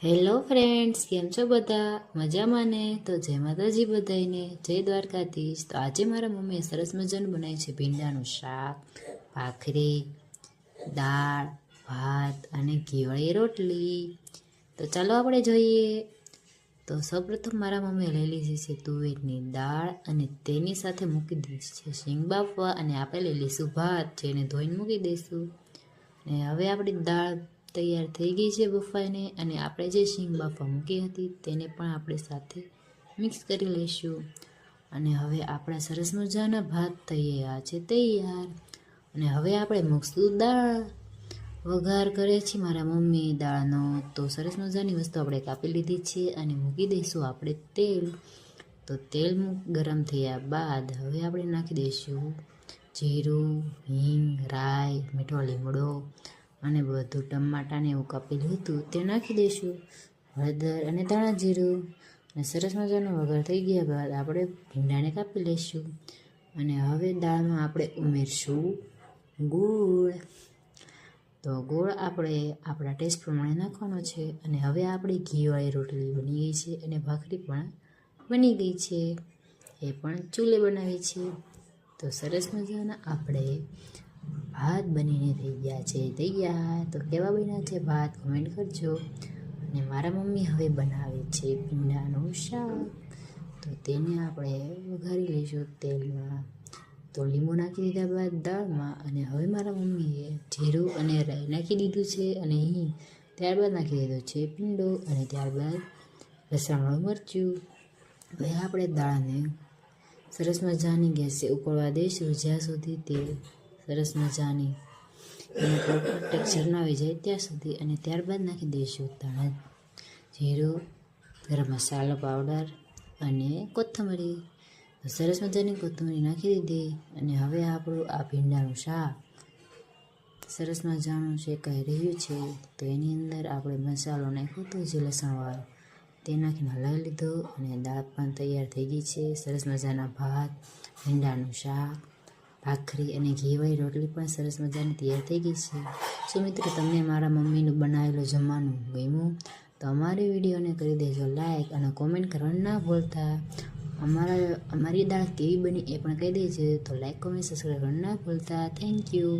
Hello friends, કેમ છો બધા? મજામાં ને? તો જય માતાજી બધાઈને, જય દ્વારકાધીશ. તો આજે મારા મમ્મીએ સરસ મજાનું બનાવ્યું છે ભીંડાનું શાક, ભાખરી, દાળ, ભાત અને ઘીવાળી રોટલી. તો ચાલો આપણે જોઈએ. તો સૌપ્રથમ મારા મમ્મીએ લઈ લીધી છે તુવેરની દાળ અને તેની સાથે મૂકી દીધી છે શીંગ બાફવા, અને આપણે લઈ લઈશું ભાત, જેને ધોઈને મૂકી દઈશું. અને હવે આપણી દાળ તૈયાર થઈ ગઈ છે બફાઈને, અને આપણે જે શીંગ બાફવા મૂકી હતી તેને પણ આપણે સાથે મિક્સ કરી લઈશું. અને હવે આપણા સરસ મજાના ભાત તૈયાર છે તૈયાર. અને હવે આપણે મૂકશું દાળ. વઘાર કરે છે મારા મમ્મી દાળનો. તો સરસ મજાની વસ્તુ આપણે કાપી લીધી છે અને મૂકી દઈશું આપણે તેલ. તો તેલ ગરમ થયા બાદ હવે આપણે નાખી દઈશું જીરું, હિંગ, રાઈ, મીઠો લીમડો અને બધું ટમાટાને એવું કાપેલું હતું તે નાખી દઈશું. હળદર અને ધાણા જીરું. અને સરસ મજાનો વઘાર થઈ ગયા બાદ આપણે ભીંડાને કાપી લઈશું. અને હવે દાળમાં આપણે ઉમેરશું ગોળ. તો ગોળ આપણે આપણા ટેસ્ટ પ્રમાણે નાખવાનો છે. અને હવે આપણી ઘીવાળી રોટલી બની ગઈ છે અને ભાખરી પણ બની ગઈ છે. એ પણ ચૂલે બનાવી છે. તો સરસ મજાના આપણે ભાત બનીને થઈ ગયા છે તૈયાર. તો કેવા બન્યા છે ભાત કમેન્ટ કરજો. અને મારા મમ્મી હવે બનાવે છે ભીંડાનું શાક. તો તેને આપણે વઘારી લઈશું તેલમાં. તો લીંબુ નાખી દીધા બાદ દાળમાં. અને હવે મારા મમ્મીએ જીરું અને રાઈ નાખી દીધું છે અને હિંગ. ત્યારબાદ નાખી દીધું છે ભીંડો અને ત્યારબાદ લસણવાળું મરચું. હવે આપણે દાળને સરસ મજાની ગેસે ઉકળવા દઈશું જ્યાં સુધી તે સરસ મજાની ટેક્સચર ના આવી જાય ત્યાં સુધી. અને ત્યારબાદ નાખી દઈશું ધાણા, જીરું, ગરમ મસાલો પાવડર અને કોથમરી. સરસ મજાની કોથમરી નાખી દીધી. અને હવે આપણું આ ભીંડાનું શાક સરસ મજાનું શેકાઈ રહ્યું છે. તો એની અંદર આપણે મસાલો નાખ્યો હતો જે લસણવાળો તે નાખીને હલાવી લીધો. અને દાળ પણ તૈયાર થઈ ગઈ છે. સરસ મજાના ભાત, ભીંડાનું શાક, ભાખરી અને ઘીવાળી રોટલી પણ સરસ મજાની તૈયાર થઈ ગઈ છે. સો મિત્રો, તમને મારા મમ્મીનું બનાવેલું જમવાનું ગમ્યું તો અમારી વિડીયોને કરી દેજો લાઈક અને કોમેન્ટ કરવાનું ના ભૂલતા. અમારી દાળ કેવી બની એ પણ કહી દેજો. તો લાઈક, કોમેન્ટ, સબસ્ક્રાઈબ કરવાનું ના ભૂલતા. Thank you.